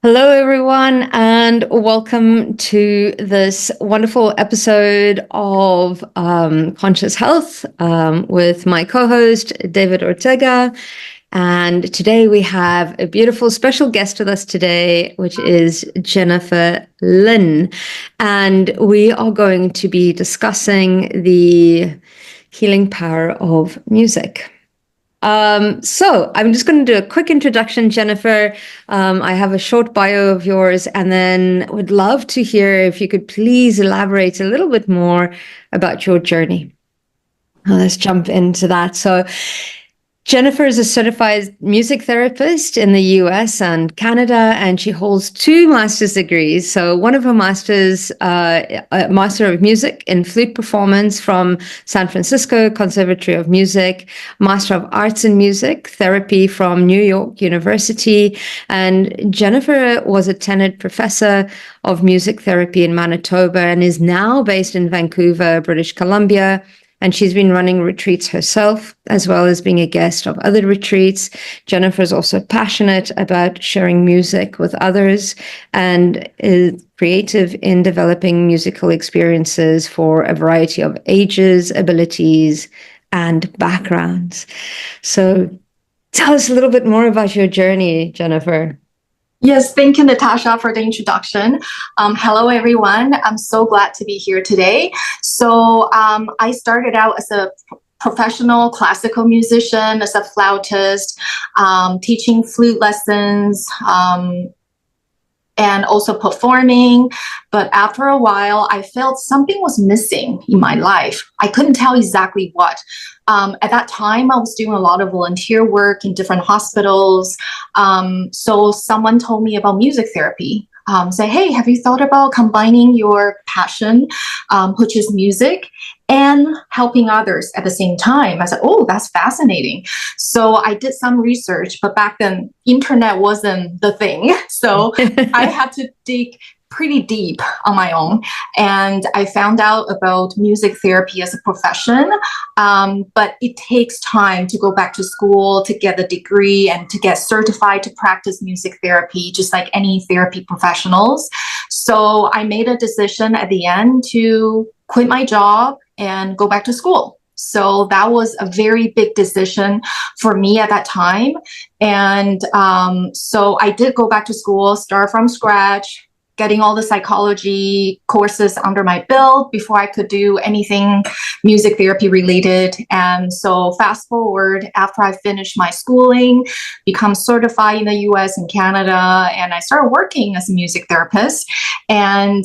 Hello, everyone, and welcome to this wonderful episode of Conscious Health with my co host, David Ortega. And today we have a beautiful special guest with us today, which is Jennifer Lin. And we are going to be discussing the healing power of music. So I'm just going to do a quick introduction, Jennifer. I have a short bio of yours, and then would love to hear if you could please elaborate a little bit more about your journey. Let's jump into that. So Jennifer is a certified music therapist in the US and Canada, and she holds two master's degrees. So one of her masters, a Master of Music in Flute Performance from San Francisco Conservatory of Music, Master of Arts in Music Therapy from New York University. And Jennifer was a tenured professor of music therapy in Manitoba and is now based in Vancouver, British Columbia. And she's been running retreats herself, as well as being a guest of other retreats. Jennifer is also passionate about sharing music with others and is creative in developing musical experiences for a variety of ages, abilities, and backgrounds. So tell us a little bit more about your journey, Jennifer. Yes, thank you, Natasha, for the introduction. Hello, everyone. I'm so glad to be here today. I started out as a professional classical musician, as a flautist, teaching flute lessons, and also performing. But after a while, I felt something was missing in my life. I couldn't tell exactly what. At that time, I was doing a lot of volunteer work in different hospitals. So someone told me about music therapy. Say, hey, have you thought about combining your passion, which is music, and helping others at the same time? I said, oh, that's fascinating. So I did some research, but back then, internet wasn't the thing. So I had to dig pretty deep on my own. And I found out about music therapy as a profession. But it takes time to go back to school to get the degree and to get certified to practice music therapy, just like any therapy professionals. So I made a decision at the end to quit my job and go back to school. So that was a very big decision for me at that time. And so I did go back to school, start from scratch, getting all the psychology courses under my belt before I could do anything music therapy related. And so fast forward, after I finished my schooling, become certified in the US and Canada, and I started working as a music therapist. And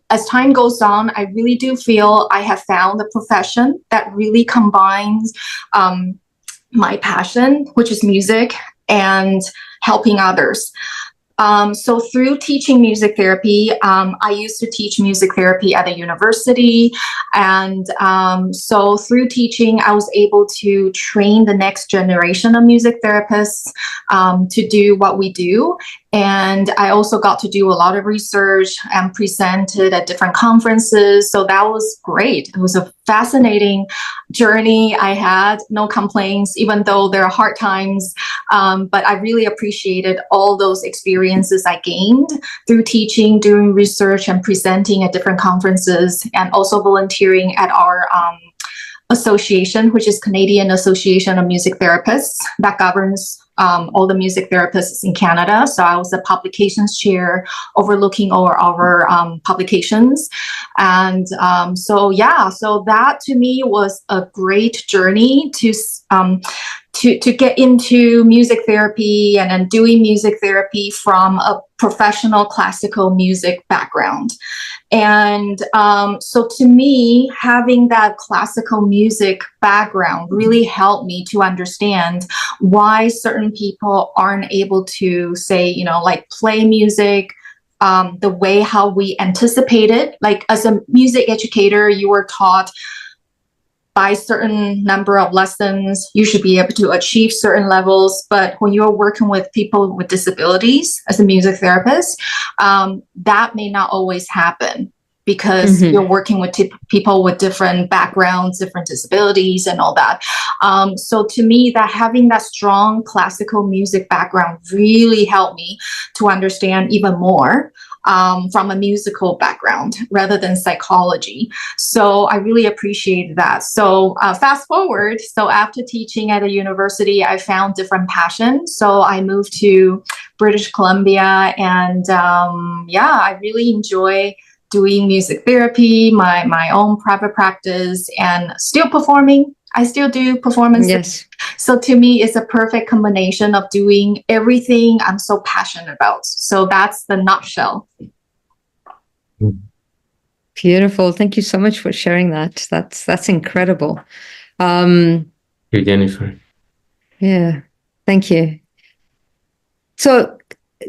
as time goes on, I really do feel I have found a profession that really combines my passion, which is music, and helping others. So through teaching music therapy, I used to teach music therapy at a university. And so through teaching, I was able to train the next generation of music therapists to do what we do. And I also got to do a lot of research and presented at different conferences. So that was great. It was a fascinating journey. I had no complaints, even though there are hard times. But I really appreciated all those experiences I gained through teaching, doing research, and presenting at different conferences, and also volunteering at our association, which is Canadian Association of Music Therapists, that governs all the music therapists in Canada. So I was the publications chair, overlooking all our publications. And so that to me was a great journey to get into music therapy, and then doing music therapy from a professional classical music background. And so to me, having that classical music background really helped me to understand why certain people aren't able to, say, like play music the way how we anticipate it. Like as a music educator, you were taught by certain number of lessons, you should be able to achieve certain levels. But when you're working with people with disabilities as a music therapist, that may not always happen, because you're working with people with different backgrounds, different disabilities, and all that. So to me, that having that strong classical music background really helped me to understand even more from a musical background rather than psychology. So I really appreciate that. So fast forward, so after teaching at a university, I found different passions. So I moved to British Columbia, and I really enjoy doing music therapy, my own private practice, and still performing. I still do performances. Yes. So to me, it's a perfect combination of doing everything I'm so passionate about. So that's the nutshell. Beautiful. Thank you so much for sharing that. That's incredible. You, Jennifer. Yeah. Thank you. So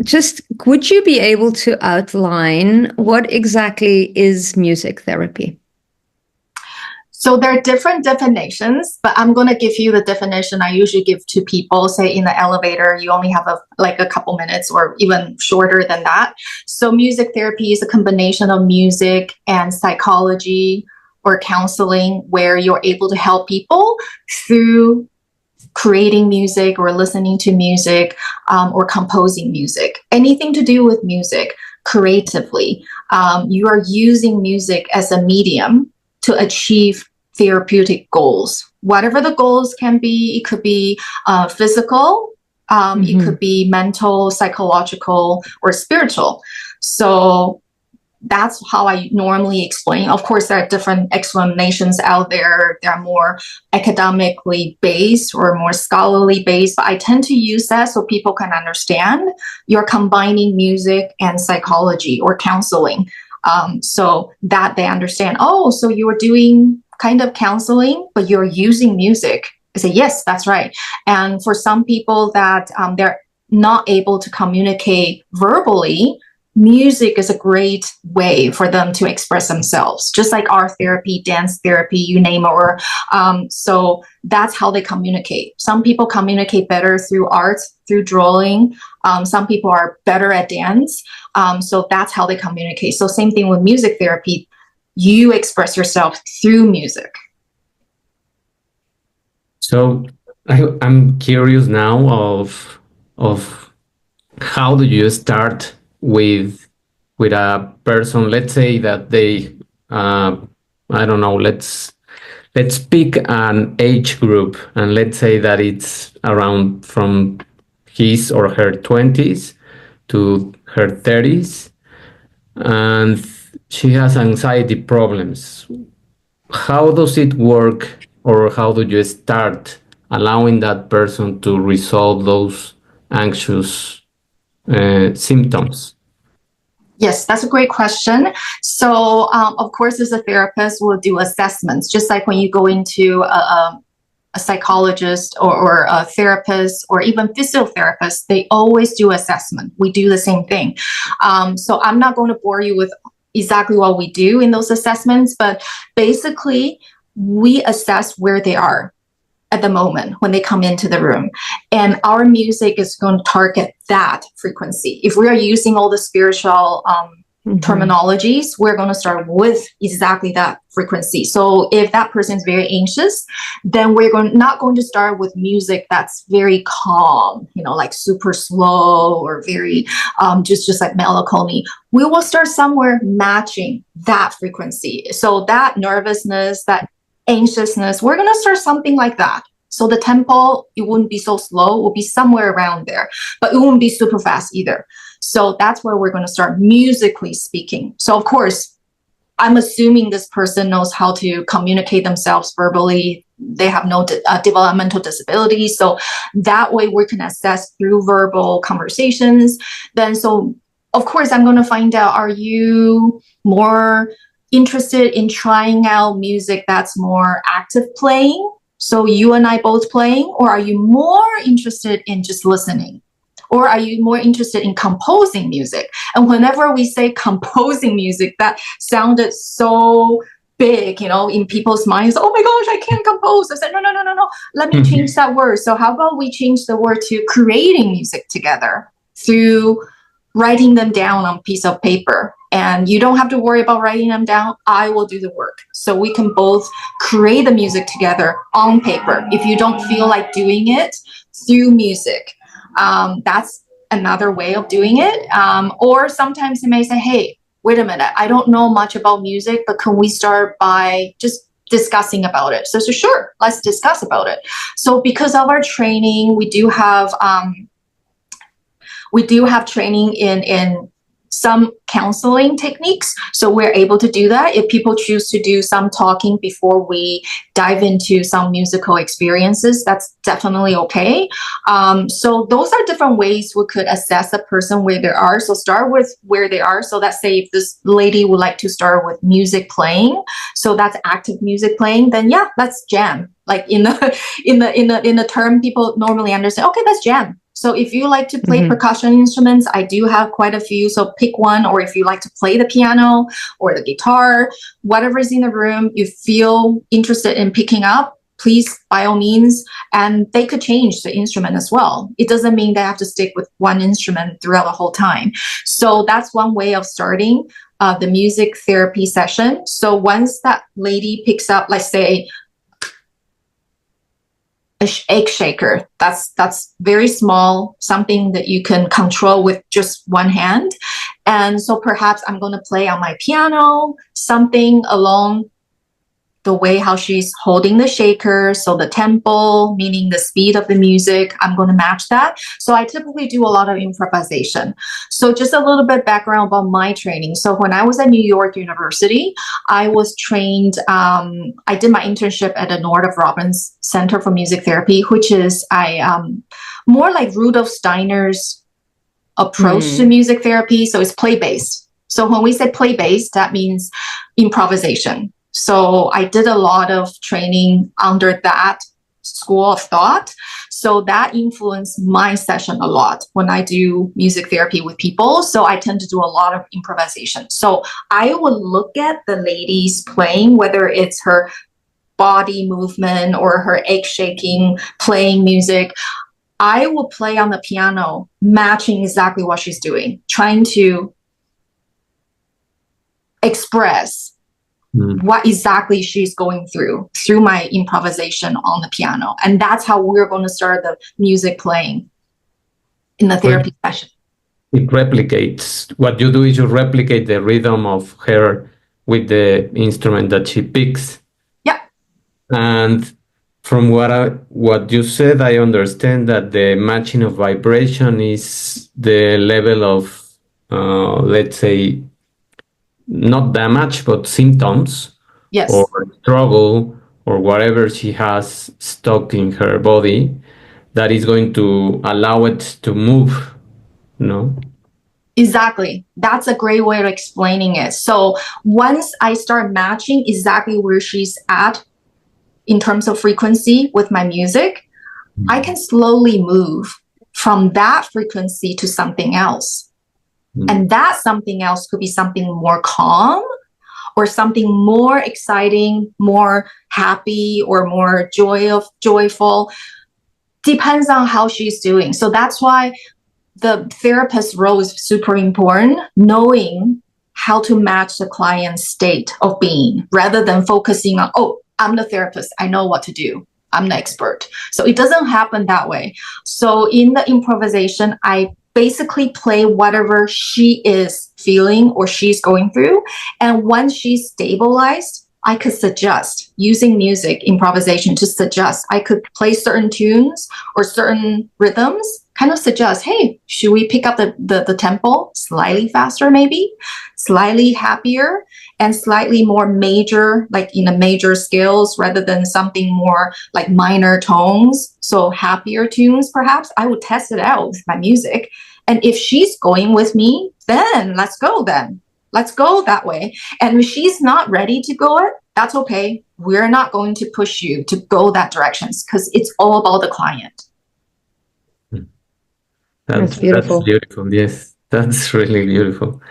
just would you be able to outline what exactly is music therapy? So there are different definitions, but I'm going to give you the definition I usually give to people. Say in the elevator, you only have a couple minutes or even shorter than that. So music therapy is a combination of music and psychology or counseling, where you're able to help people through creating music or listening to music or composing music. Anything to do with music creatively. You are using music as a medium to achieve therapeutic goals. Whatever the goals can be, it could be physical, it could be mental, psychological, or spiritual. So that's how I normally explain. Of course, there are different explanations out there. They're more academically based or more scholarly based, but I tend to use that so people can understand. You're combining music and psychology or counseling, so that they understand, oh, so you're doing kind of counseling, but you're using music. I say, yes, that's right. And for some people that they're not able to communicate verbally, music is a great way for them to express themselves, just like art therapy, dance therapy, you name it. Or so that's how they communicate. Some people communicate better through art, through drawing. Some people are better at dance. So that's how they communicate. So same thing with music therapy. You express yourself through music. So I'm curious now of how do you start with a person? Let's say that they I don't know. Let's pick an age group, and let's say that it's around from his or her 20s to her 30s, and she has anxiety problems. How does it work, or how do you start allowing that person to resolve those anxious symptoms? Yes, that's a great question. So, of course, as a therapist, we'll do assessments, just like when you go into a psychologist or a therapist or even physiotherapist, they always do assessment. We do the same thing. So I'm not going to bore you with exactly what we do in those assessments, but basically we assess where they are at the moment when they come into the room. And our music is going to target that frequency. If we are using all the spiritual terminologies, we're going to start with exactly that frequency. So if that person is very anxious, then we're not going to start with music that's very calm, like super slow or very just like melancholy. We will start somewhere matching that frequency. So that nervousness, that anxiousness, we're going to start something like that. So the tempo, it wouldn't be so slow, it will be somewhere around there, but it won't be super fast either. So that's where we're going to start musically speaking. So of course, I'm assuming this person knows how to communicate themselves verbally. They have no developmental disabilities. So that way we can assess through verbal conversations. Then, so of course, I'm going to find out, are you more interested in trying out music that's more active playing? So you and I both playing, or are you more interested in just listening? Or are you more interested in composing music? And whenever we say composing music, that sounded so big, in people's minds. Oh my gosh, I can't compose. I said, no. Let me change that word. So how about we change the word to creating music together through writing them down on a piece of paper. And you don't have to worry about writing them down. I will do the work. So we can both create the music together on paper. If you don't feel like doing it through music, that's another way of doing it. Or sometimes you may say, hey, wait a minute, I don't know much about music, but can we start by just discussing about it? So sure, let's discuss about it. So because of our training, we do have training in some counseling techniques. So we're able to do that. If people choose to do some talking before we dive into some musical experiences, that's definitely okay. So those are different ways we could assess a person where they are. So start with where they are. So let's say if this lady would like to start with music playing, so that's active music playing, then yeah, let's jam. Like in the term people normally understand, okay, let's jam. So if you like to play percussion instruments, I do have quite a few. So pick one, or if you like to play the piano or the guitar, whatever is in the room, you feel interested in picking up, please, by all means. And they could change the instrument as well. It doesn't mean they have to stick with one instrument throughout the whole time. So that's one way of starting the music therapy session. So once that lady picks up, let's say, an egg shaker, that's very small, something that you can control with just one hand. And so perhaps I'm going to play on my piano, something along the way how she's holding the shaker. So the tempo, meaning the speed of the music, I'm going to match that. So I typically do a lot of improvisation. So just a little bit background about my training. So when I was at New York University, I was trained, I did my internship at the Northrop Robbins Center for Music Therapy, which is more like Rudolf Steiner's approach to music therapy. So it's play-based. So when we say play-based, that means improvisation. So I did a lot of training under that school of thought. So that influenced my session a lot when I do music therapy with people. So I tend to do a lot of improvisation. So I would look at the ladies playing, whether it's her body movement or her egg shaking, playing music. I will play on the piano, matching exactly what she's doing, trying to express what exactly she's going through my improvisation on the piano. And that's how we're going to start the music playing in the therapy session. It replicates. What you do is you replicate the rhythm of her with the instrument that she picks. Yeah. And from what you said, I understand that the matching of vibration is the level of, let's say, not damage, but symptoms, yes, or struggle, or whatever she has stuck in her body, that is going to allow it to move, no? Exactly. That's a great way of explaining it. So once I start matching exactly where she's at in terms of frequency with my music, I can slowly move from that frequency to something else. And that something else could be something more calm or something more exciting, more happy, or more joyful. Depends on how she's doing. So that's why the therapist role is super important, knowing how to match the client's state of being rather than focusing on, oh, I'm the therapist, I know what to do, I'm the expert. So it doesn't happen that way. So in the improvisation, I basically play whatever she is feeling or she's going through. And once she's stabilized, I could suggest using music improvisation to suggest. I could play certain tunes or certain rhythms, kind of suggest, hey, should we pick up the tempo slightly faster, maybe slightly happier and slightly more major, like in the major scales rather than something more like minor tones. So happier tunes, perhaps. I would test it out with my music. And if she's going with me, then let's go then. Let's go that way. And if she's not ready to go it, that's okay. We're not going to push you to go that direction because it's all about the client. That's beautiful. That's beautiful. Yes, that's really beautiful.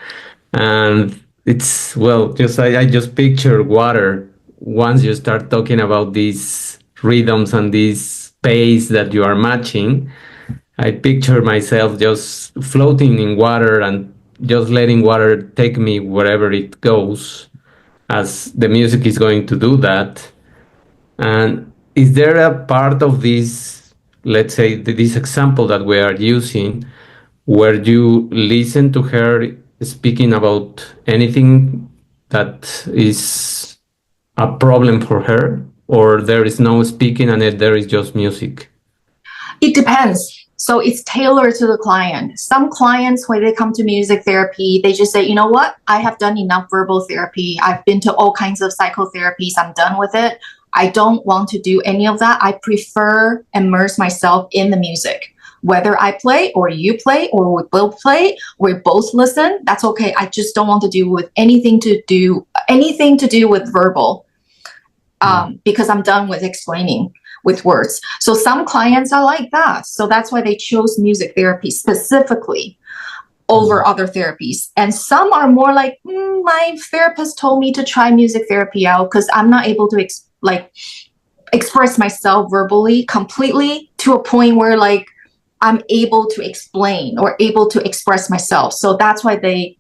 And it's, well, I just picture water once you start talking about these rhythms and this pace that you are matching. I picture myself just floating in water and just letting water take me wherever it goes, as the music is going to do that. And is there a part of this, let's say, this example that we are using, where you listen to her speaking about anything that is a problem for her, or there is no speaking and there is just music? It depends. So it's tailored to the client. Some clients, when they come to music therapy, they just say, you know what? I have done enough verbal therapy. I've been to all kinds of psychotherapies. I'm done with it. I don't want to do any of that. I prefer immerse myself in the music. Whether I play or you play or we both play, we both listen, that's okay. I just don't want to do with anything to do with verbal, because I'm done with explaining with words. So some clients are like that. So that's why they chose music therapy specifically over other therapies. And some are more like, my therapist told me to try music therapy out because I'm not able to express myself verbally completely to a point where like I'm able to explain or able to express myself. So that's why they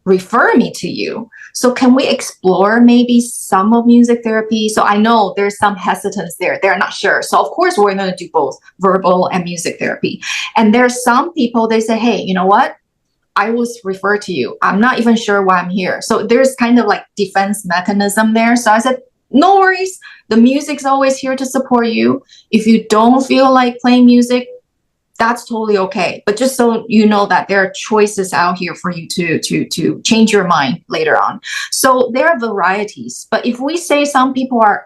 refer me to you. So can we explore maybe some of music therapy? So I know there's some hesitance there. They're not sure. So of course we're going to do both verbal and music therapy. And there's some people, they say, hey, you know what? I was referred to you. I'm not even sure why I'm here. So there's kind of like defense mechanism there. So I said, no worries. The music's always here to support you. If you don't feel like playing music, that's totally okay. But just so you know that there are choices out here for you to change your mind later on. So there are varieties. But if we say some people are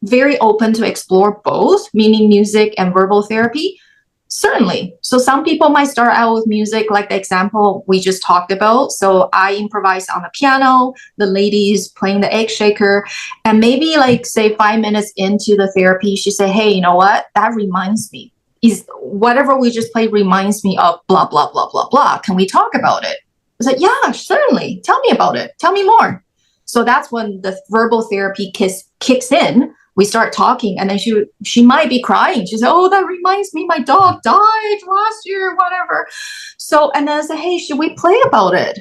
very open to explore both, meaning music and verbal therapy, certainly. So some people might start out with music, like the example we just talked about. So I improvise on the piano, the lady is playing the egg shaker, and maybe like say 5 minutes into the therapy, she say, hey, you know what? That reminds me. Is whatever we just played reminds me of blah, blah, blah, blah, blah. Can we talk about it? I was like, yeah, certainly. Tell me about it. Tell me more. So that's when the verbal therapy kicks in. We start talking, and then she might be crying. She said, oh, that reminds me, my dog died last year, whatever. So, and then I said, hey, should we play about it?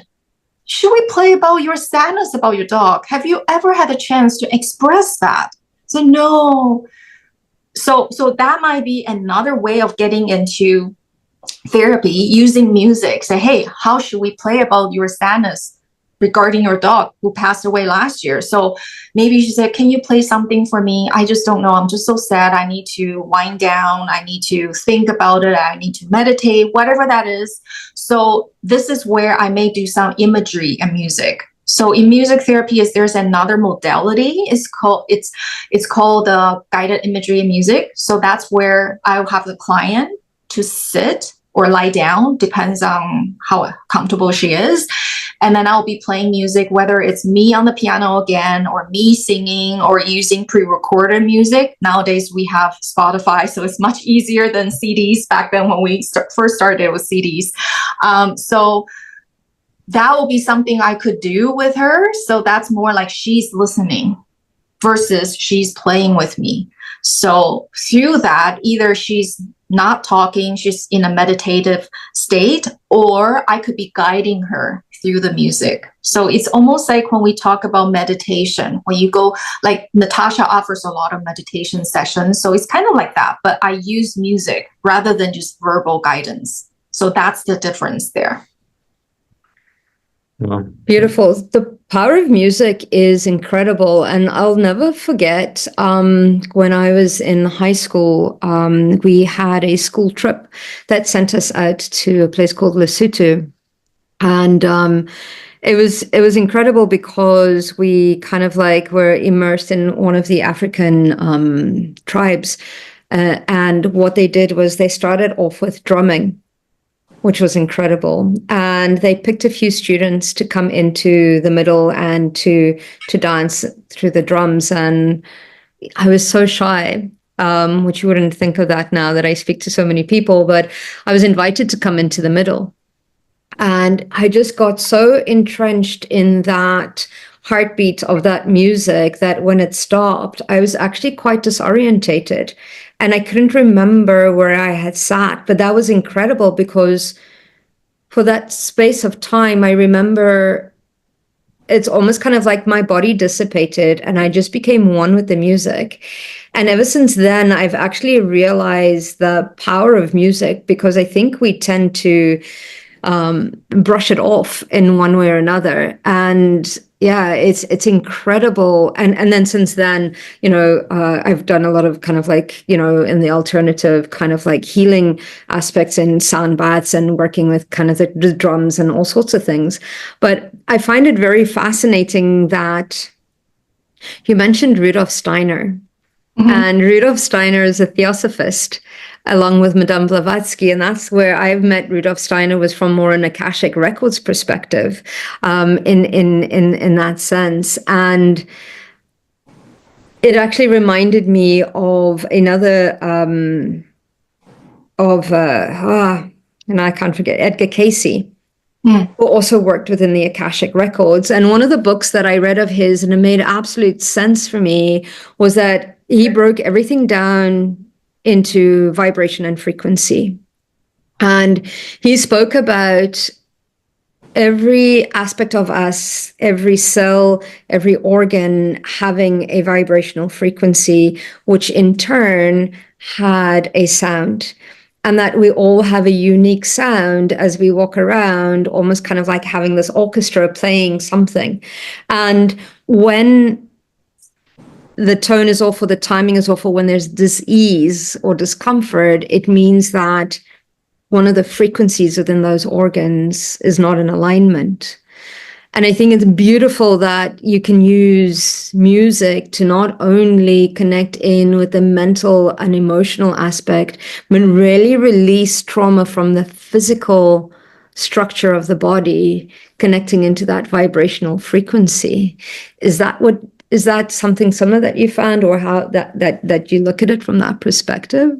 Should we play about your sadness about your dog? Have you ever had a chance to express that? I said, no. So that might be another way of getting into therapy, using music. Say, hey, how should we play about your sadness regarding your dog who passed away last year? So maybe she said, can you play something for me? I just don't know. I'm just so sad. I need to wind down. I need to think about it. I need to meditate, whatever that is. So this is where I may do some imagery and music. So in music therapy, there's another modality. It's called guided imagery and music. So that's where I'll have the client to sit or lie down, depends on how comfortable she is. And then I'll be playing music, whether it's me on the piano again, or me singing, or using pre-recorded music. Nowadays we have Spotify, so it's much easier than CDs. Back then when we first started with CDs. So that will be something I could do with her. So that's more like she's listening versus she's playing with me. So through that, either she's not talking, she's in a meditative state, or I could be guiding her through the music. So it's almost like when we talk about meditation, when you go, like Natasha offers a lot of meditation sessions. So it's kind of like that, but I use music rather than just verbal guidance. So that's the difference there. Wow. Beautiful. The power of music is incredible. And I'll never forget when I was in high school, we had a school trip that sent us out to a place called Lesotho. And it was incredible because we kind of like were immersed in one of the African tribes. And what they did was they started off with drumming, which was incredible. And they picked a few students to come into the middle and to dance through the drums. And I was so shy, which you wouldn't think of that now that I speak to so many people, but I was invited to come into the middle. And I just got so entrenched in that heartbeat of that music that when it stopped, I was actually quite disorientated. and I couldn't remember where I had sat, but that was incredible because for that space of time, I remember it's almost kind of like my body dissipated and I just became one with the music. And ever since then, I've actually realized the power of music, because I think we tend to brush it off in one way or another. And yeah, it's incredible. And then since then, I've done a lot of kind of like, in the alternative kind of like healing aspects in sound baths and working with kind of the drums and all sorts of things. But I find it very fascinating that you mentioned Rudolf Steiner. Mm-hmm. And Rudolf Steiner is a theosophist, along with Madame Blavatsky, and that's where I've met Rudolf Steiner, was from more an Akashic Records perspective, in that sense. And it actually reminded me of another and I can't forget, Edgar Cayce. Who also worked within the Akashic Records. And one of the books that I read of his, and it made absolute sense for me, was that he broke everything down into vibration and frequency. And he spoke about every aspect of us, every cell, every organ having a vibrational frequency, which in turn had a sound. And that we all have a unique sound as we walk around, almost kind of like having this orchestra playing something. And when the tone is off or the timing is off, or when there's dis-ease or discomfort, it means that one of the frequencies within those organs is not in alignment. And I think it's beautiful that you can use music to not only connect in with the mental and emotional aspect, but really release trauma from the physical structure of the body, connecting into that vibrational frequency. Is that something similar that you found, or how that you look at it from that perspective?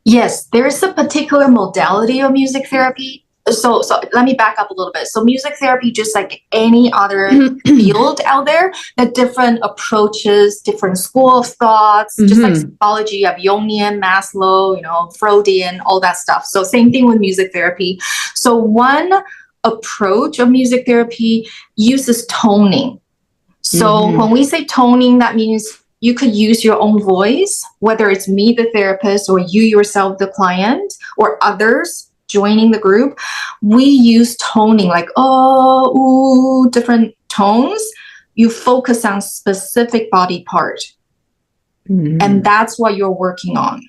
Yes, there's a particular modality of music therapy. So let me back up a little bit. So music therapy, just like any other field out there, the different approaches, different school of thoughts, just like psychology, you have Jungian, Maslow, Freudian, all that stuff. So same thing with music therapy. So one approach of music therapy uses toning. So when we say toning, that means you could use your own voice, whether it's me, the therapist, or you yourself, the client, or others joining the group. We use toning, like different tones. You focus on specific body part, and that's what you're working on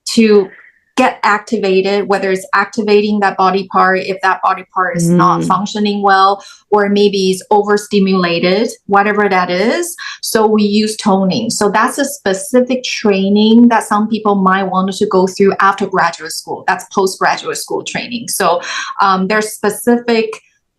to get activated, whether it's activating that body part, if that body part is not functioning well, or maybe it's overstimulated, whatever that is. So we use toning. So that's a specific training that some people might want to go through after graduate school. That's postgraduate school training. So there's specific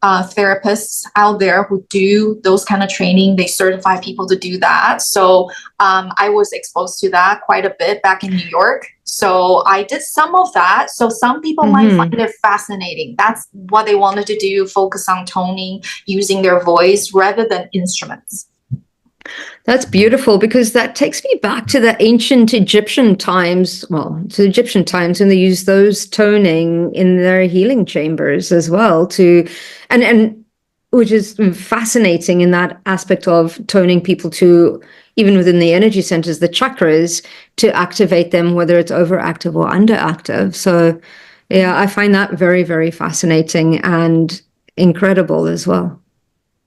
therapists out there who do those kind of training. They certify people to do that. So I was exposed to that quite a bit back in New York. So I did some of that. So some people might find it fascinating. That's what they wanted to do, focus on toning, using their voice rather than instruments. That's beautiful, because that takes me back to the ancient Egyptian times, when they used those toning in their healing chambers as well, and which is fascinating in that aspect of toning people to, even within the energy centers, the chakras, to activate them, whether it's overactive or underactive. So yeah, I find that very, very fascinating and incredible as well.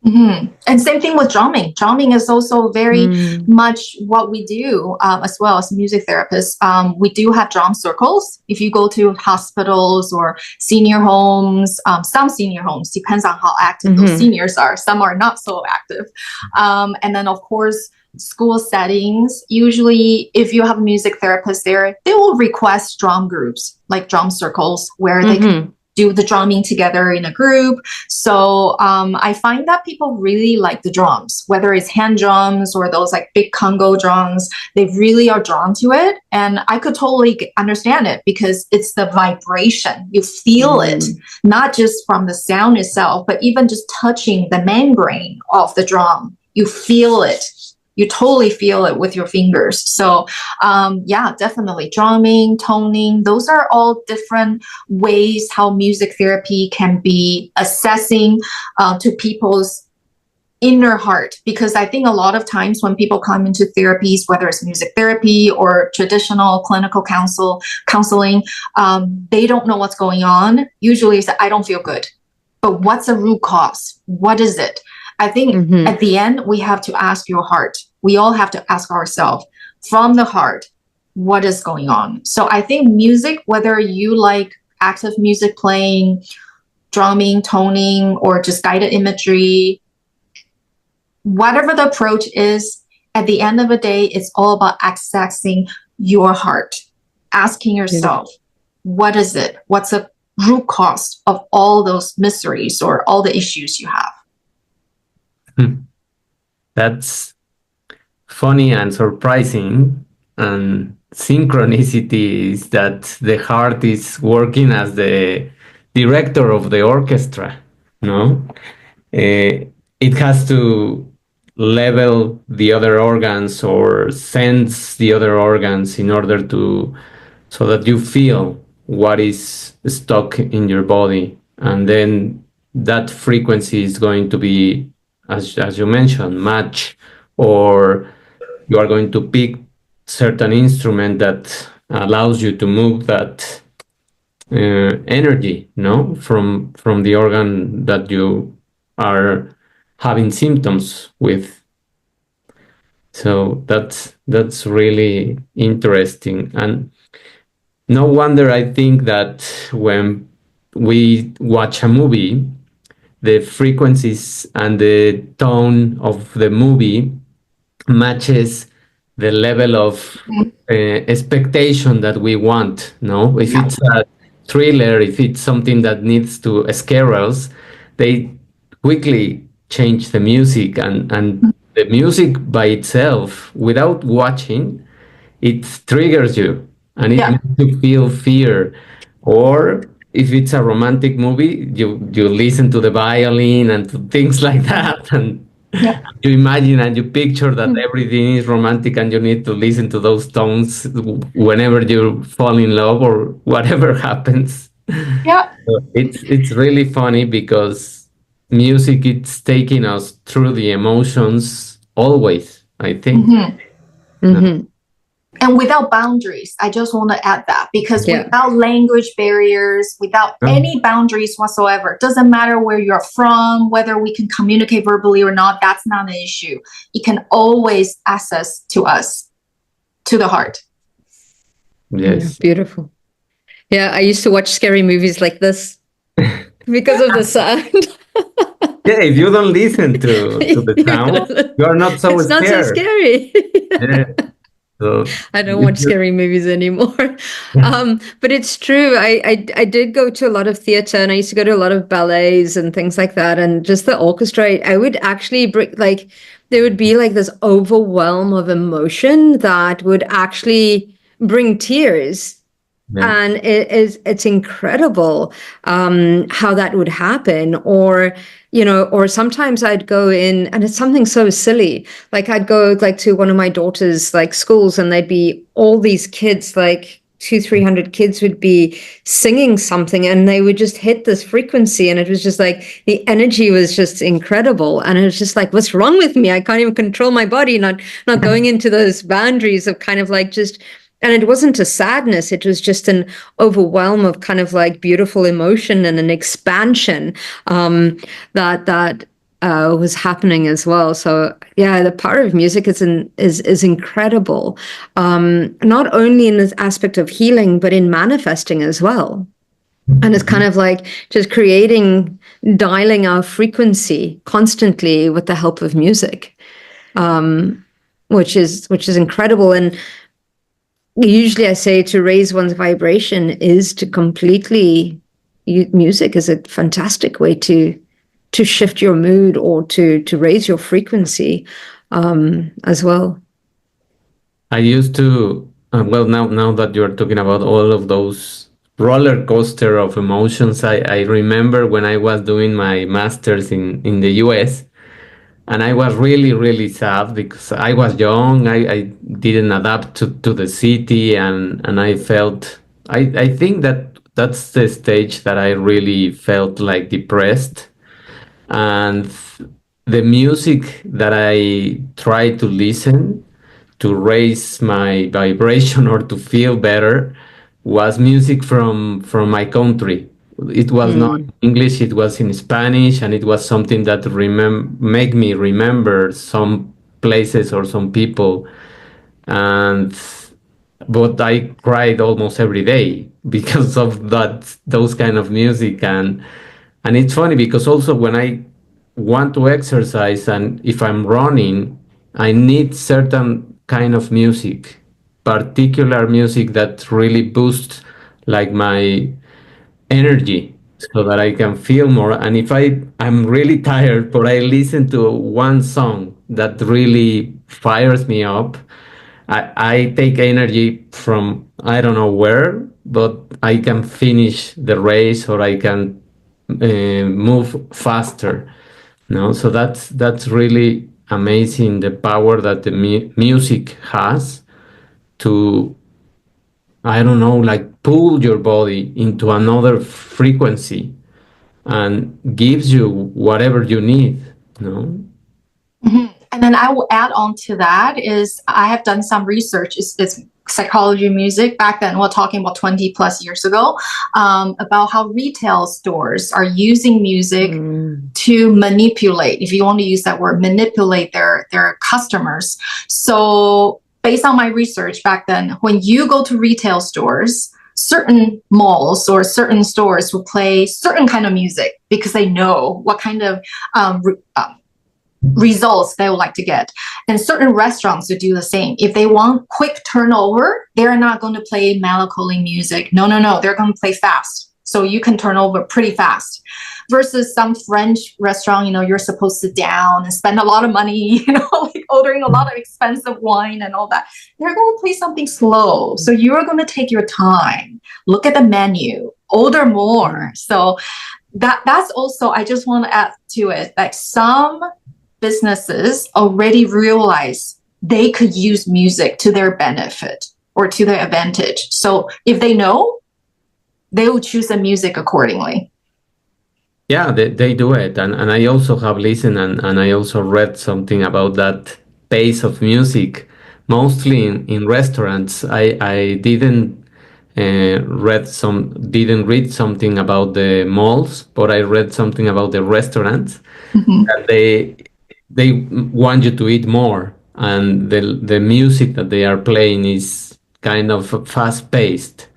And same thing with drumming. Drumming is also very much what we do as well as music therapists. We do have drum circles. If you go to hospitals or senior homes, some senior homes, depends on how active those seniors are. Some are not so active. And then, of course, school settings, usually if you have a music therapist there, they will request drum groups, like drum circles, where they can do the drumming together in a group. So I find that people really like the drums, whether it's hand drums or those like big Congo drums. They really are drawn to it. And I could totally understand it, because it's the vibration. You feel it, not just from the sound itself, but even just touching the membrane of the drum. You feel it. You totally feel it with your fingers. So yeah, definitely drumming, toning, those are all different ways how music therapy can be assessing to people's inner heart. Because I think a lot of times when people come into therapies, whether it's music therapy or traditional clinical counseling, they don't know what's going on. Usually it's I don't feel good, but what's the root cause? What is it? I think at the end we have to ask your heart. We all have to ask ourselves from the heart, what is going on? So I think music, whether you like active music playing, drumming, toning, or just guided imagery, whatever the approach is, at the end of the day, it's all about accessing your heart, asking yourself, what is it? What's the root cause of all those miseries or all the issues you have? That's funny and surprising. And synchronicity is that the heart is working as the director of the orchestra, no? It has to level the other organs or sense the other organs in order to so that you feel what is stuck in your body, and then that frequency is going to be, as you mentioned, match, or you are going to pick certain instrument that allows you to move that energy, no, from the organ that you are having symptoms with. So that's really interesting. And no wonder I think that when we watch a movie, the frequencies and the tone of the movie matches the level of expectation that we want. No, if it's a thriller, if it's something that needs to scare us, they quickly change the music, and the music by itself, without watching, it triggers you and it makes you feel fear. Or if it's a romantic movie, you listen to the violin and to things like that, and you imagine and you picture that everything is romantic, and you need to listen to those tones whenever you fall in love or whatever happens. Yeah. So it's really funny because music, it's taking us through the emotions always, I think. And without boundaries, I just want to add that, because without language barriers, without any boundaries whatsoever, doesn't matter where you're from, whether we can communicate verbally or not, that's not an issue. It can always access to us, to the heart. Yes. Beautiful. Yeah, I used to watch scary movies like this because of the sound. Yeah, if you don't listen to the sound, you are not so it's scared. Not so scary. Yeah. So I don't watch scary movies anymore. But it's true. I did go to a lot of theater, and I used to go to a lot of ballets and things like that. And just the orchestra, I would actually bring, like, there would be like this overwhelm of emotion that would actually bring tears. And it's incredible how that would happen. Or, you know, or sometimes I'd go in, and it's something so silly. Like I'd go like to one of my daughter's like schools, and there'd be all these kids, like 200-300 kids would be singing something, and they would just hit this frequency, and it was just like the energy was just incredible. And it was just like, what's wrong with me? I can't even control my body, not going into those boundaries of kind of like just. And it wasn't a sadness, it was just an overwhelm of kind of like beautiful emotion and an expansion that was happening as well. So yeah, the power of music is incredible, not only in this aspect of healing, but in manifesting as well. And it's kind of like just dialing our frequency constantly with the help of music, which is incredible. And usually I say to raise one's vibration is to music is a fantastic way to shift your mood or to raise your frequency as well. I used to, well, now that you're talking about all of those roller coaster of emotions, I remember when I was doing my master's in the US, And I was really, really sad because I was young. I didn't adapt to the city, and I felt, I think that that's the stage that I really felt like depressed. And the music that I try to listen to raise my vibration or to feel better was music from my country. It was not Mm. English, it was in Spanish, and it was something that make me remember some places or some people. And but I cried almost every day because of those kind of music. And it's funny because also when I want to exercise and if I'm running, I need certain kind of music, particular music that really boosts like my energy so that I can feel more. And if I'm really tired, but I listen to one song that really fires me up, I take energy from I don't know where, but I can finish the race or I can move faster. No, so that's really amazing the power that the music has to I don't know like pull your body into another frequency and gives you whatever you need. No. Mhm. And then I will add on to that is I have done some research. It's psychology music back then. We're talking about 20 plus years ago, about how retail stores are using music to manipulate, if you want to use that word, manipulate their customers. So based on my research back then, when you go to retail stores, certain malls or certain stores will play certain kind of music because they know what kind of results they would like to get. And certain restaurants would do the same. If they want quick turnover, they're not going to play melancholy music. No, no, no. They're going to play fast. So you can turn over pretty fast. Versus some French restaurant, you're supposed to sit down and spend a lot of money, like ordering a lot of expensive wine and all that. They're going to play something slow. So you're going to take your time, look at the menu, order more. So that's also, I just want to add to it, like some businesses already realize they could use music to their benefit or to their advantage. So if they know, they will choose the music accordingly. Yeah, they do it. And I also have listened and I also read something about that pace of music, mostly in restaurants. I didn't read something about the malls, but I read something about the restaurants. Mm-hmm. And they want you to eat more, and the music that they are playing is kind of fast paced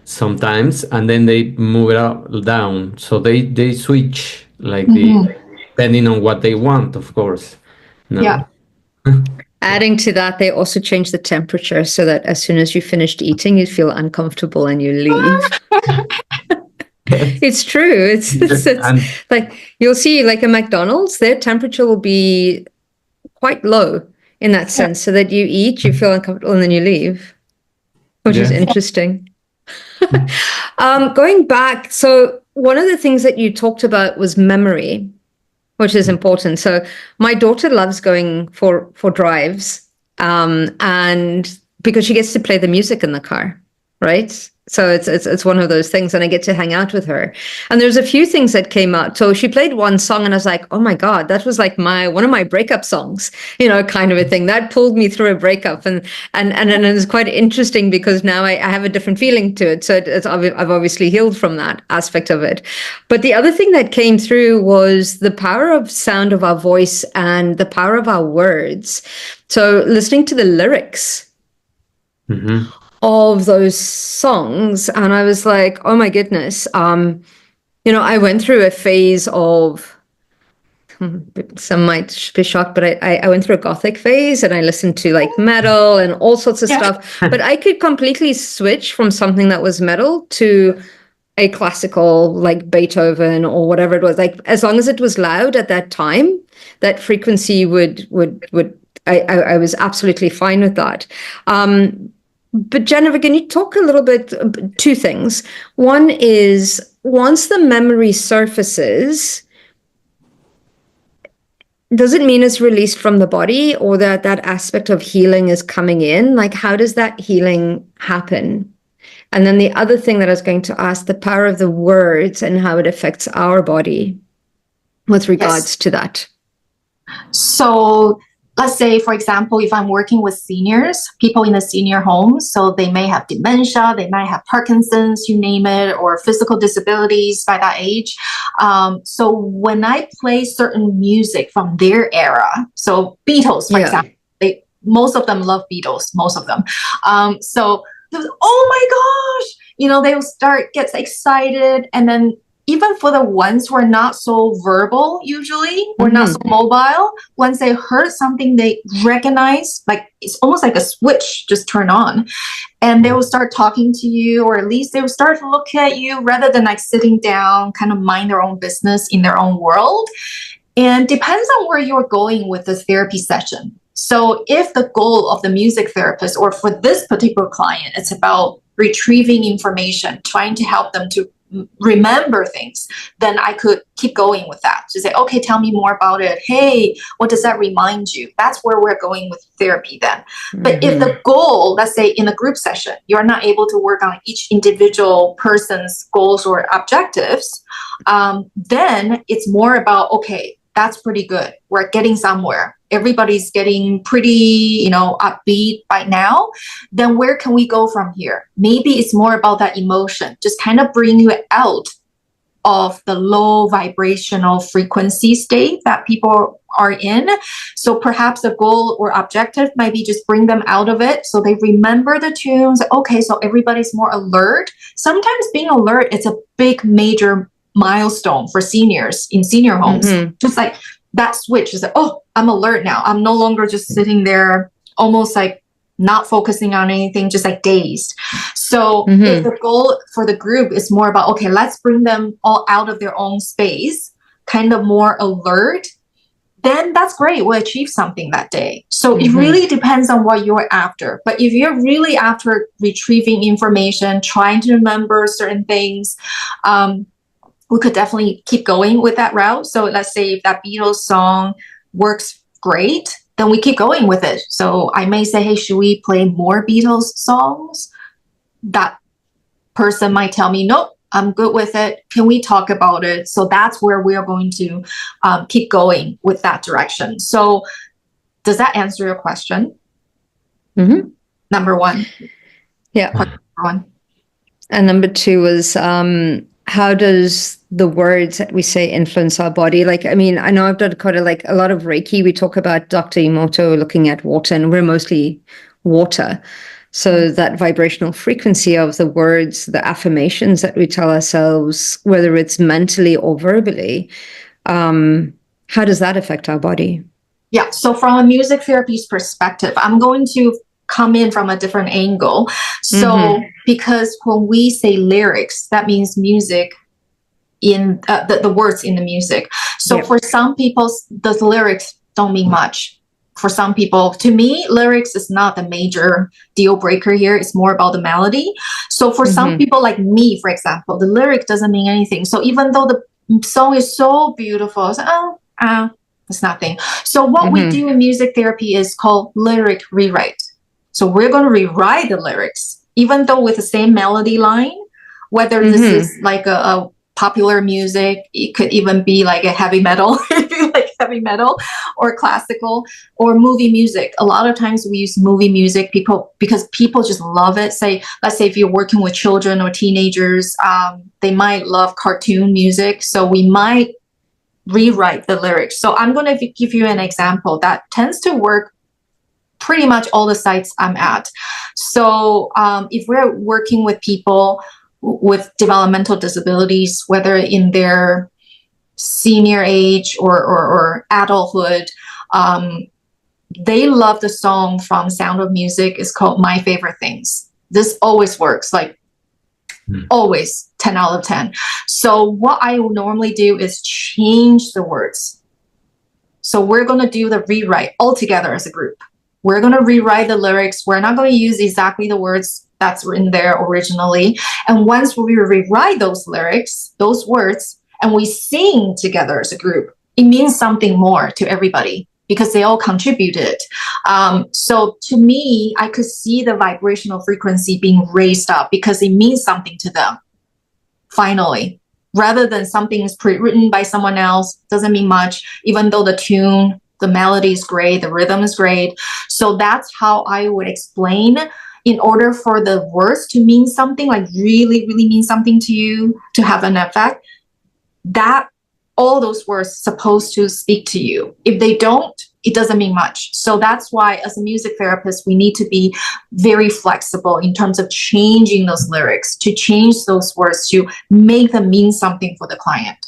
sometimes, and then they move it up down, so they switch like Mm-hmm. depending on what they want, of course. No. Yeah. Adding to that, they also change the temperature so that as soon as you finished eating, you feel uncomfortable and you leave. It's true. It's And like you'll see, like a McDonald's, their temperature will be quite low in that sense, so that you eat, you feel uncomfortable, and then you leave, which is yes. interesting. Going back, so one of the things that you talked about was memory, which is important. So my daughter loves going for drives, and because she gets to play the music in the car, right? So it's one of those things, and I get to hang out with her. And there's a few things that came out. So she played one song, and I was like, "Oh my God, that was like one of my breakup songs," kind of a thing. That pulled me through a breakup, and it's quite interesting because now I have a different feeling to it. So I've obviously healed from that aspect of it. But the other thing that came through was the power of sound of our voice and the power of our words. So listening to the lyrics. Mm-hmm. Of those songs, and I was like, oh my goodness. I went through a phase of, some might be shocked, but I went through a gothic phase, and I listened to like metal and all sorts of stuff. But I could completely switch from something that was metal to a classical, like Beethoven or whatever it was. Like as long as it was loud at that time, that frequency would I was absolutely fine with that. But Jennifer, can you talk a little bit, two things. One is, once the memory surfaces, does it mean it's released from the body, or that aspect of healing is coming in? Like, how does that healing happen? And then the other thing that I was going to ask, the power of the words and how it affects our body with regards to that. So let's say, for example, if I'm working with seniors, people in the senior homes, so they may have dementia, they might have Parkinson's, you name it, or physical disabilities by that age. So when I play certain music from their era, so Beatles, for example, most of them love Beatles, most of them. So oh my gosh, they will get excited, and then even for the ones who are not so verbal usually, or not so mobile, once they heard something they recognize, like it's almost like a switch just turn on, and they will start talking to you, or at least they will start to look at you rather than like sitting down, kind of mind their own business in their own world. And depends on where you're going with the therapy session. So if the goal of the music therapist, or for this particular client, it's about retrieving information, trying to help them to remember things, then I could keep going with that. To say, okay, tell me more about it. Hey, what does that remind you? That's where we're going with therapy then. But if the goal, let's say in a group session, you're not able to work on each individual person's goals or objectives, then it's more about, okay, that's pretty good. We're getting somewhere. Everybody's getting pretty, upbeat by now. Then where can we go from here? Maybe it's more about that emotion, just kind of bring you out of the low vibrational frequency state that people are in. So perhaps the goal or objective might be just bring them out of it, so they remember the tunes. Okay, so everybody's more alert. Sometimes being alert, it's a big major milestone for seniors in senior homes. Just like that switch is like, oh, I'm alert now. I'm no longer just sitting there almost like not focusing on anything, just like dazed. So if the goal for the group is more about, okay, let's bring them all out of their own space, kind of more alert, then that's great. We'll achieve something that day. So it really depends on what you're after. But if you're really after retrieving information, trying to remember certain things, we could definitely keep going with that route. So let's say if that Beatles song works great, then we keep going with it. So I may say, hey, should we play more Beatles songs? That person might tell me, nope, I'm good with it. Can we talk about it? So that's where we are going to keep going with that direction. So does that answer your question? Number one. Yeah. Question number one. And number two was, how does the words that we say influence our body? Like, I mean, I know I've done kind of like a lot of Reiki. We talk about Dr. Emoto looking at water, and we're mostly water. So that vibrational frequency of the words, the affirmations that we tell ourselves, whether it's mentally or verbally, how does that affect our body? Yeah. So from a music therapy's perspective, I'm going to come in from a different angle. So because when we say lyrics, that means music in the words in the music. So for some people, the lyrics don't mean much. For some people, to me, lyrics is not the major deal breaker here. It's more about the melody. So for some people like me, for example, the lyric doesn't mean anything. So even though the song is so beautiful, it's like, it's nothing. So what we do in music therapy is called lyric rewrite. So we're going to rewrite the lyrics, even though with the same melody line, whether this is like a popular music, it could even be like a heavy metal, if you like heavy metal, or classical, or movie music. A lot of times we use movie music because people just love it. Let's say if you're working with children or teenagers, they might love cartoon music. So we might rewrite the lyrics. So I'm going to give you an example that tends to work pretty much all the sites I'm at. So if we're working with people with developmental disabilities, whether in their senior age or adulthood, they love the song from Sound of Music. It's called My Favorite Things. This always works, like always 10 out of 10. So what I will normally do is change the words. So we're going to do the rewrite all together as a group. We're going to rewrite the lyrics. We're not going to use exactly the words that's written there originally. And once we rewrite those lyrics, those words, and we sing together as a group, it means something more to everybody because they all contributed. So to me, I could see the vibrational frequency being raised up because it means something to them, finally. Rather than something is pre-written by someone else, doesn't mean much, even though the tune, the melody is great, the rhythm is great. So that's how I would explain. In order for the words to mean something, like really, really mean something to you, to have an effect, that all those words supposed to speak to you. If they don't, it doesn't mean much. So that's why as a music therapist, we need to be very flexible in terms of changing those lyrics, to change those words, to make them mean something for the client.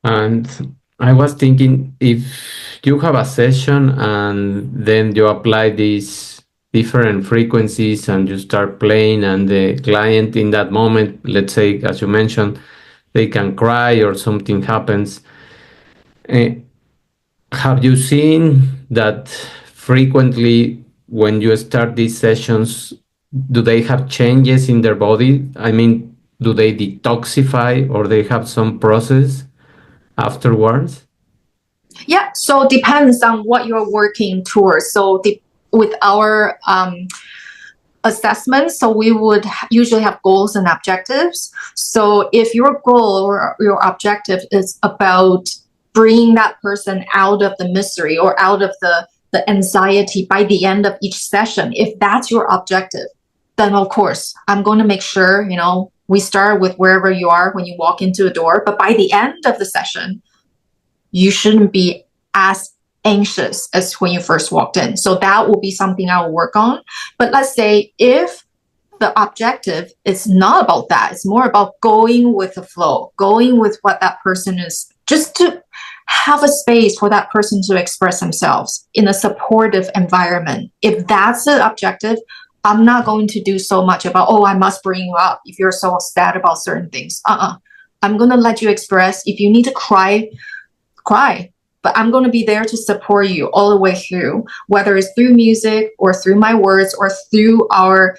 And I was thinking, if you have a session and then you apply these different frequencies and you start playing, and the client in that moment, let's say, as you mentioned, they can cry or something happens. Have you seen that frequently when you start these sessions, do they have changes in their body? I mean, do they detoxify or they have some process afterwards? Yeah, so it depends on what you're working towards. So with our assessment, so we would usually have goals and objectives. So if your goal or your objective is about bringing that person out of the misery or out of the anxiety by the end of each session, if that's your objective, then of course I'm going to make sure, we start with wherever you are when you walk into a door, but by the end of the session, you shouldn't be as anxious as when you first walked in. So that will be something I will work on. But let's say if the objective is not about that, it's more about going with the flow, going with what that person is, just to have a space for that person to express themselves in a supportive environment. If that's the objective, I'm not going to do so much about, I must bring you up if you're so sad about certain things. I'm going to let you express. If you need to cry, but I'm going to be there to support you all the way through, whether it's through music or through my words or through our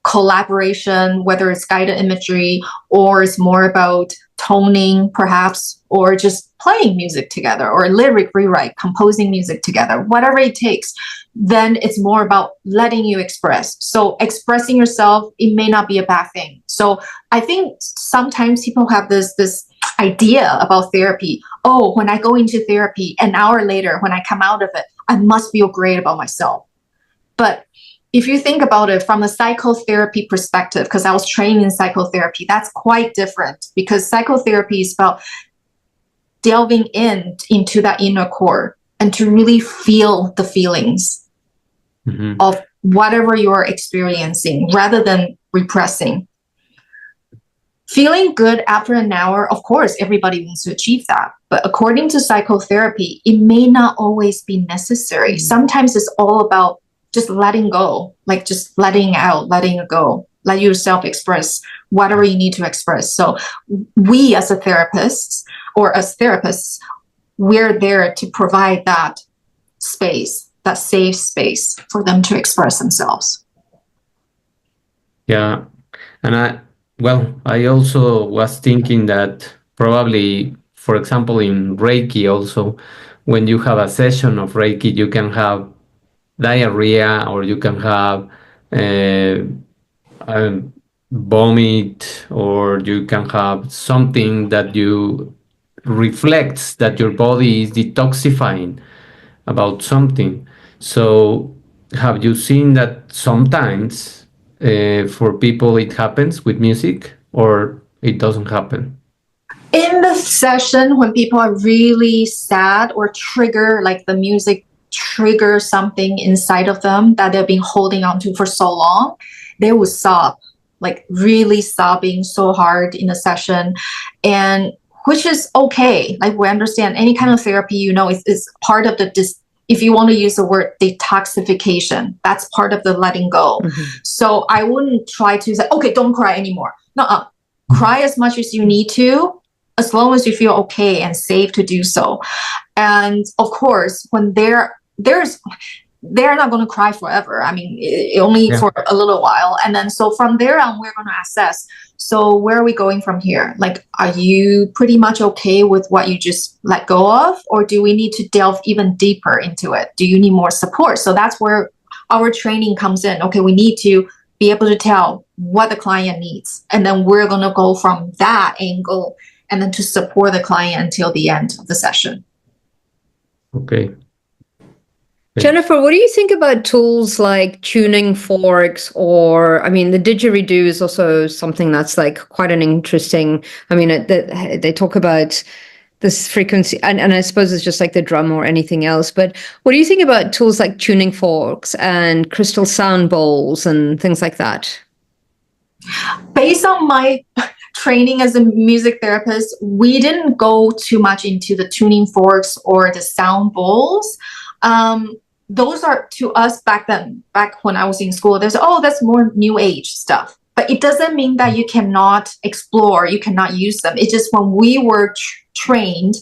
collaboration, whether it's guided imagery or it's more about toning perhaps, or just playing music together or lyric rewrite, composing music together, whatever it takes. Then it's more about letting you express. So expressing yourself, it may not be a bad thing. So I think sometimes people have this idea about therapy. When I go into therapy, an hour later, when I come out of it, I must feel great about myself. But if you think about it from a psychotherapy perspective, because I was trained in psychotherapy, that's quite different, because psychotherapy is about delving into that inner core and to really feel the feelings of whatever you're experiencing rather than repressing. Feeling good after an hour, of course, everybody wants to achieve that. But according to psychotherapy, it may not always be necessary. Sometimes it's all about just letting go, like just letting it go. Let yourself express whatever you need to express. So we as a therapist or as therapists, we're there to provide that space, that safe space for them to express themselves. Yeah. And I also was thinking that probably, for example, in Reiki also, when you have a session of Reiki, you can have diarrhea or you can have vomit, or you can have something that you reflects that your body is detoxifying about something. So have you seen that sometimes for people it happens with music, or it doesn't happen? In the session, when people are really sad or trigger, like the music trigger something inside of them that they've been holding on to for so long, they will sob, like really sobbing so hard in the session, and which is okay. Like we understand any kind of therapy, is part of the if you want to use the word detoxification, that's part of the letting go. So I wouldn't try to say, okay, don't cry anymore. No, cry as much as you need to, as long as you feel okay and safe to do so. And of course, when they're not going to cry forever. I mean, only for a little while. And then so from there on, we're going to assess, So where are we going from here? Like, are you pretty much okay with what you just let go of? Or do we need to delve even deeper into it? Do you need more support? So that's where our training comes in. Okay, we need to be able to tell what the client needs. And then we're going to go from that angle and then to support the client until the end of the session. Okay. Jennifer, what do you think about tools like tuning forks, or, I mean, the didgeridoo is also something that's like quite an interesting, I mean, they talk about this frequency, and I suppose it's just like the drum or anything else, but what do you think about tools like tuning forks and crystal sound bowls and things like that? Based on my training as a music therapist, we didn't go too much into the tuning forks or the sound bowls. Those are, to us back when I was in school, there's, oh, that's more new age stuff. But it doesn't mean that you cannot explore, you cannot use them. It's just when we were trained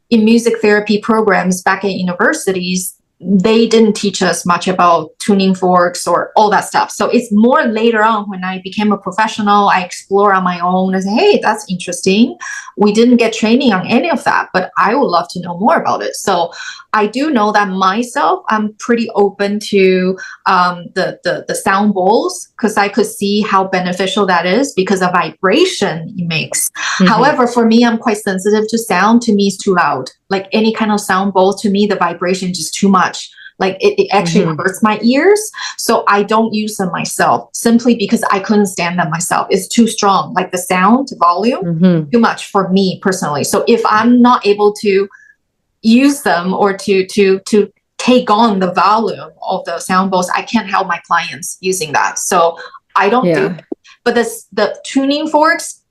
in music therapy programs back at universities, they didn't teach us much about tuning forks or all that stuff. So it's more later on when I became a professional, I explore on my own and say, hey, that's interesting. We didn't get training on any of that, but I would love to know more about it. So I do know that myself, I'm pretty open to the sound bowls, because I could see how beneficial that is because of vibration it makes. Mm-hmm. However, for me, I'm quite sensitive to sound. To me, it's too loud. Like any kind of sound bowl, to me, the vibration is just too much. Like it actually hurts my ears. So I don't use them myself, simply because I couldn't stand them myself. It's too strong. Like the sound volume, too much for me personally. So if I'm not able to use them or to take on the volume of the sound bowls, I can't help my clients using that. So I don't do it. But the tuning forks,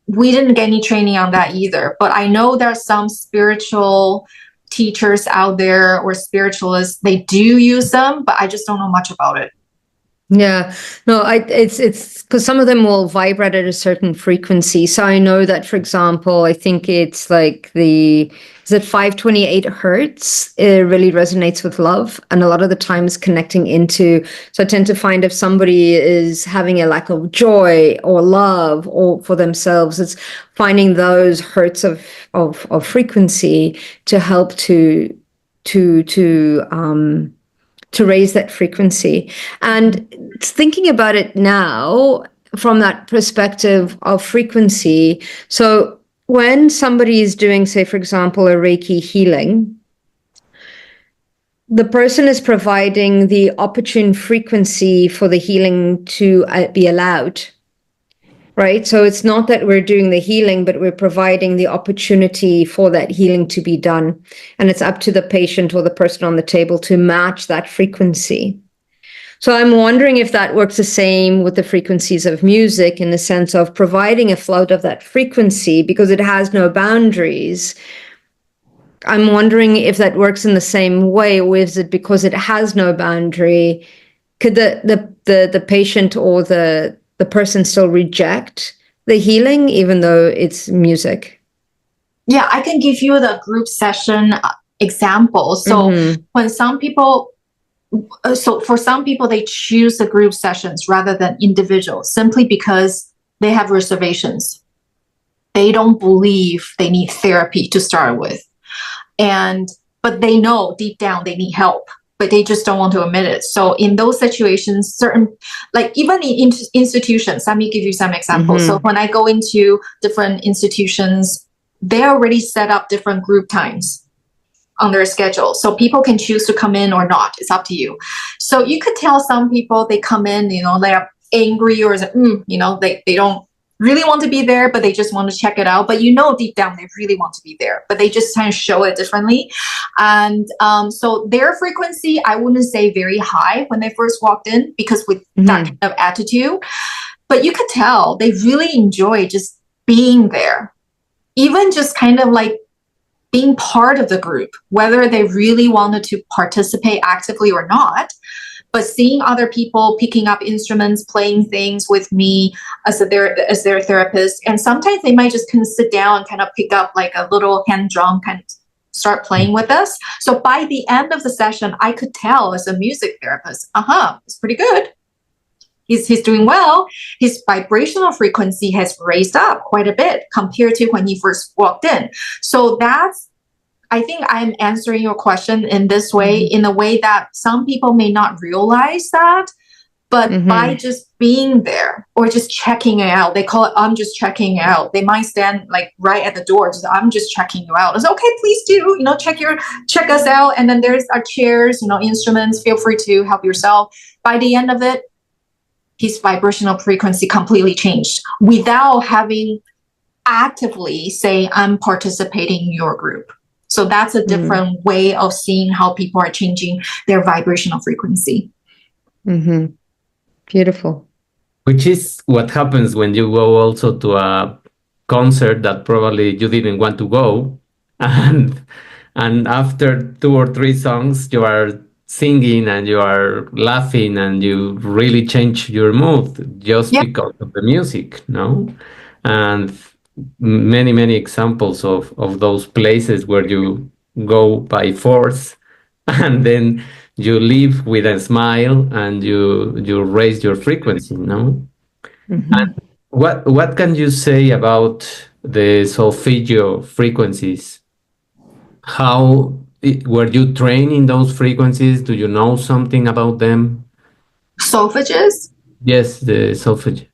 we didn't get any training on that either. But I know there are some spiritual teachers out there or spiritualists, they do use them, but I just don't know much about it. Yeah, no, it's because some of them will vibrate at a certain frequency. So I know that, for example, I think it's like is it 528 hertz? It really resonates with love. And a lot of the times connecting into, so I tend to find if somebody is having a lack of joy or love or for themselves, it's finding those hertz of frequency to help to raise that frequency. And thinking about it now from that perspective of frequency. So when somebody is doing, say, for example, a Reiki healing, the person is providing the opportune frequency for the healing to be allowed. Right. So it's not that we're doing the healing, but we're providing the opportunity for that healing to be done. And it's up to the patient or the person on the table to match that frequency. So I'm wondering if that works the same with the frequencies of music, in the sense of providing a float of that frequency because it has no boundaries. I'm wondering if that works in the same way, or is it because it has no boundary? Could the patient or the person still reject the healing, even though it's music? Yeah, I can give you the group session example. So when some people, for some people, they choose the group sessions rather than individual, simply because they have reservations. They don't believe they need therapy to start with. But they know deep down they need help, but they just don't want to admit it. So in those situations, like even in institutions, let me give you some examples. So when I go into different institutions, they already set up different group times on their schedule. So people can choose to come in or not. It's up to you. So you could tell some people, they come in, they're angry, or they don't really want to be there, but they just want to check it out. But deep down they really want to be there, but they just kind of show it differently. And so their frequency, I wouldn't say very high when they first walked in, because with that kind of attitude, but you could tell they really enjoy just being there, even just kind of like being part of the group, whether they really wanted to participate actively or not. But seeing other people picking up instruments, playing things with me as their therapist, and sometimes they might just kind of sit down and kind of pick up like a little hand drum, kind of start playing with us. So by the end of the session, I could tell as a music therapist, it's pretty good. he's doing well. His vibrational frequency has raised up quite a bit compared to when he first walked in. So I think I'm answering your question in this way, in a way that some people may not realize that, but by just being there or just checking it out, they call it, I'm just checking it out. They might stand like right at the door, just, I'm just checking you out. It's okay, please do, check us out. And then there's our chairs, instruments, feel free to help yourself. By the end of it, his vibrational frequency completely changed without having actively say, I'm participating in your group. So that's a different way of seeing how people are changing their vibrational frequency. Beautiful. Which is what happens when you go also to a concert that probably you didn't want to go, and after 2 or 3 songs you are singing and you are laughing and you really change your mood just because of the music, no? And many examples of those places where you go by force and then you leave with a smile and you raise your frequency, no? And what can you say about the solfeggio frequencies? How were you trained in those frequencies? Do you know something about them? Solfeggios? Yes, the solfeggio.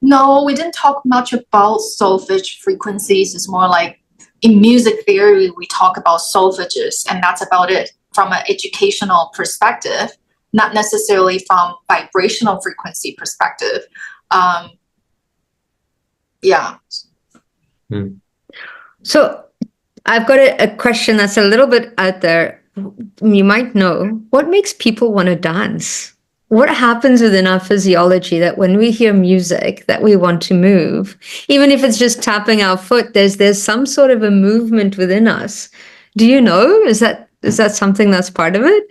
No, we didn't talk much about solfege frequencies. It's more like in music theory, we talk about solfeggios, and that's about it from an educational perspective, not necessarily from vibrational frequency perspective. So I've got a question that's a little bit out there. You might know, what makes people want to dance? What happens within our physiology that when we hear music that we want to move, even if it's just tapping our foot, there's some sort of a movement within us. Do you know? Is that something that's part of it?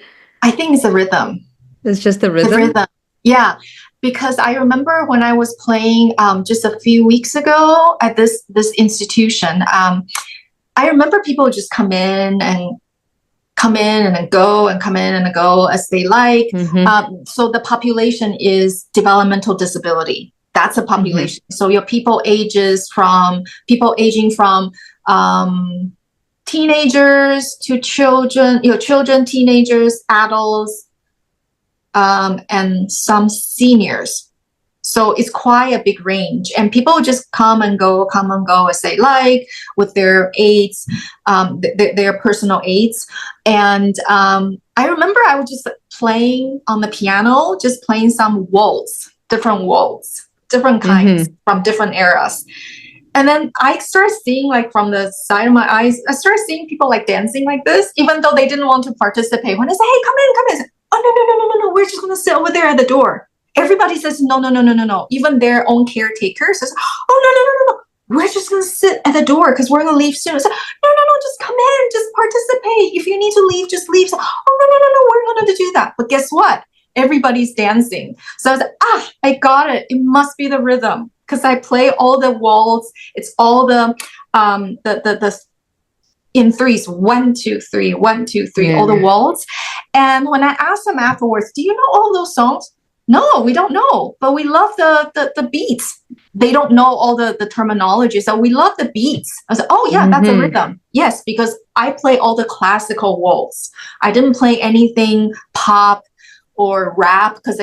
I think it's a rhythm. It's just the rhythm? The rhythm. Yeah. Because I remember when I was playing just a few weeks ago at this institution, I remember people just come in and then go and come in and go as they like. So the population is developmental disability. That's a population. So your people aging from teenagers to children, children, teenagers, adults, and some seniors. So it's quite a big range, and people just come and go as they like with their aids, their personal aids. And I remember I was just playing on the piano, just playing some different kinds from different eras. And then I started seeing, like, from the side of my eyes, I started seeing people like dancing like this, even though they didn't want to participate. When I say, hey, come in, I say, oh, no, we're just going to sit over there at the door. Everybody says, no. Even their own caretaker says, oh, no. We're just going to sit at the door because we're going to leave soon. I said, no, just come in, just participate. If you need to leave, just leave. So, oh, no, we're going to do that. But guess what? Everybody's dancing. So I was I got it. It must be the rhythm because I play all the waltz. It's all the in threes, 1, 2, 3, 1, 2, 3, all the waltz. And when I asked them afterwards, do you know all those songs? No, we don't know, but we love the beats. They don't know all the terminology, so we love the beats. I said, oh yeah, that's a rhythm. Yes, because I play all the classical waltz. I didn't play anything pop or rap because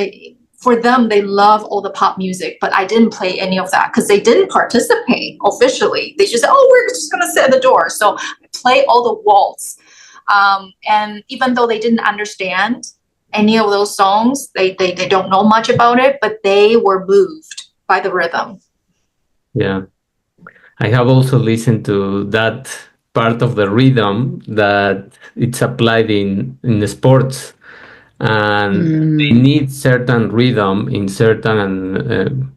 for them, they love all the pop music, but I didn't play any of that because they didn't participate officially. They just said, oh, we're just going to sit at the door. So I play all the waltz. And even though they didn't understand any of those songs, they don't know much about it, but they were moved by the rhythm. Yeah. I have also listened to that part of the rhythm that it's applied in the sports. And they need certain rhythm in certain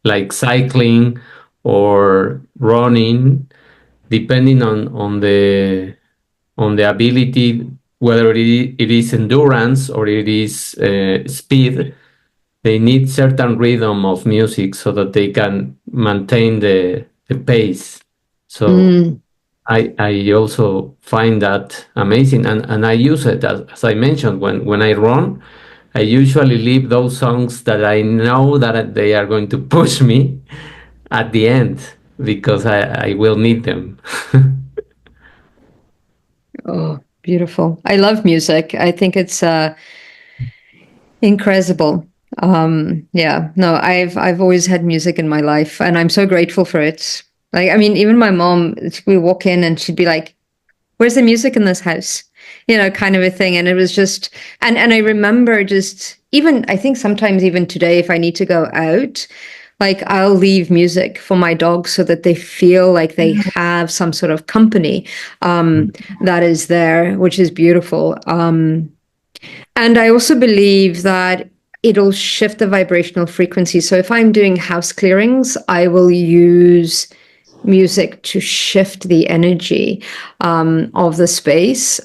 like cycling or running, depending on the ability, whether it is endurance or it is speed. They need certain rhythm of music so that they can maintain the pace. So I also find that amazing, and I use it as I mentioned when I run. I usually leave those songs that I know that they are going to push me at the end because I will need them. Oh, beautiful. I love music. I think it's incredible. Yeah, no, I've always had music in my life, and I'm so grateful for it. Like, I mean, even my mom, we walk in and she'd be like, "Where's the music in this house?" You know, kind of a thing. And it was just, and I remember just even, I think sometimes even today, if I need to go out, like I'll leave music for my dogs so that they feel like they have some sort of company that is there, which is beautiful. And I also believe that it'll shift the vibrational frequency. So if I'm doing house clearings, I will use music to shift the energy of the space.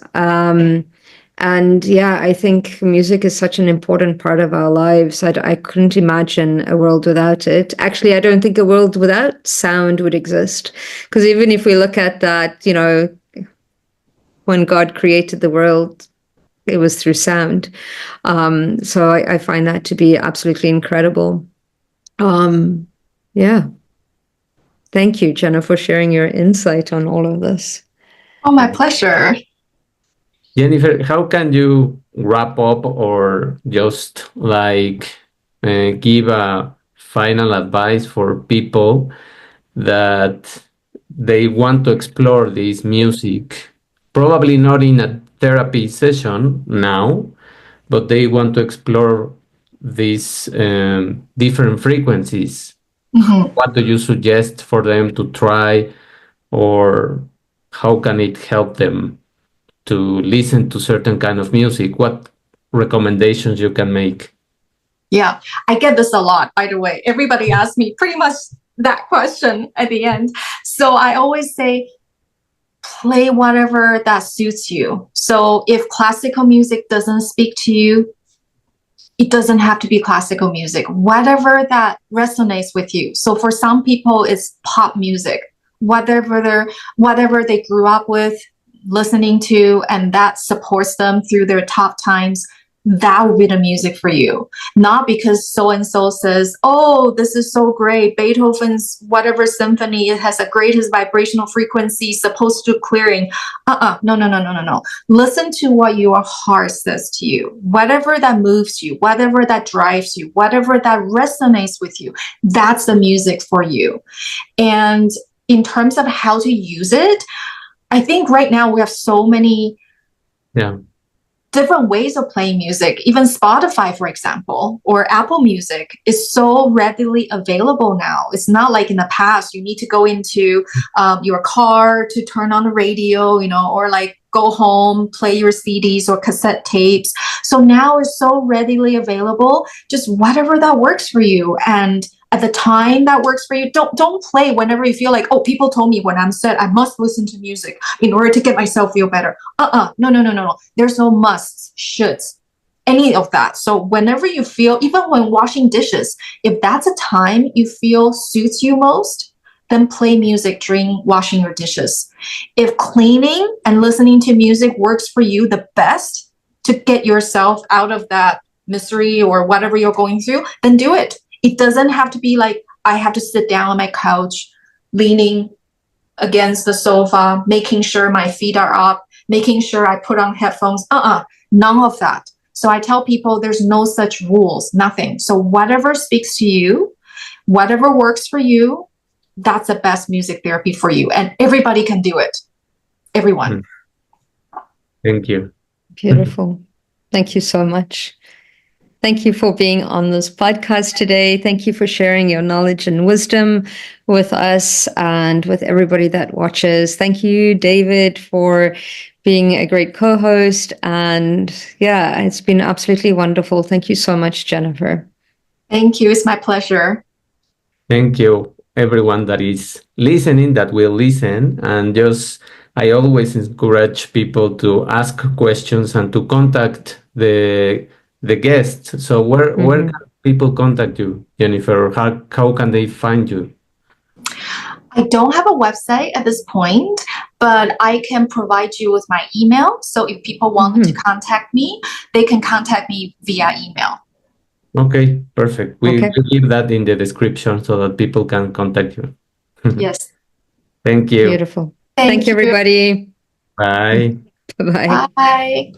And yeah, I think music is such an important part of our lives. I couldn't imagine a world without it. Actually, I don't think a world without sound would exist. Because even if we look at that, you know, when God created the world, it was through sound. So I find that to be absolutely incredible. Yeah. Thank you, Jenna, for sharing your insight on all of this. Oh, my pleasure. Jennifer, how can you wrap up or just like give a final advice for people that they want to explore this music? Probably not in a therapy session now, but they want to explore these different frequencies. Mhm. What do you suggest for them to try, or how can it help them to listen to certain kind of music? What recommendations you can make? Yeah, I get this a lot, by the way. Everybody asks me pretty much that question at the end. So I always say, play whatever that suits you. So if classical music doesn't speak to you, it doesn't have to be classical music, whatever that resonates with you. So for some people, it's pop music, whatever they grew up with, listening to, and that supports them through their tough times. That will be the music for you. Not because so and so says, "Oh, this is so great. Beethoven's whatever symphony, it has the greatest vibrational frequency, supposed to clearing." No, no, no, no, no, no. Listen to what your heart says to you. Whatever that moves you, whatever that drives you, whatever that resonates with you, that's the music for you. And in terms of how to use it, I think right now we have so many different ways of playing music. Even Spotify, for example, or Apple Music is so readily available now. It's not like in the past, you need to go into your car to turn on the radio, you know, or like go home, play your CDs or cassette tapes. So now it's so readily available, just whatever that works for you. And at the time that works for you, don't play whenever you feel like, oh, people told me when I'm sad, I must listen to music in order to get myself feel better. No, no, no, no, no. There's no musts, shoulds, any of that. So whenever you feel, even when washing dishes, if that's a time you feel suits you most, then play music during washing your dishes. If cleaning and listening to music works for you the best to get yourself out of that misery or whatever you're going through, then do it. It doesn't have to be like, I have to sit down on my couch, leaning against the sofa, making sure my feet are up, making sure I put on headphones. None of that. So I tell people there's no such rules, nothing. So whatever speaks to you, whatever works for you, that's the best music therapy for you. And everybody can do it. Everyone. Thank you. Beautiful. Thank you so much. Thank you for being on this podcast today. Thank you for sharing your knowledge and wisdom with us and with everybody that watches. Thank you, David, for being a great co-host. And yeah, it's been absolutely wonderful. Thank you so much, Jennifer. Thank you. It's my pleasure. Thank you, everyone that is listening, that will listen. And just, I always encourage people to ask questions and to contact the guests. So where can people contact you, Jennifer? How can they find you? I don't have a website at this point, but I can provide you with my email. So if people want to contact me, they can contact me via email. Okay, perfect. We Okay. will leave that in the description so that people can contact you. Yes. Thank you. Beautiful. Thank Thank you, you. everybody. Bye. Bye-bye. Bye.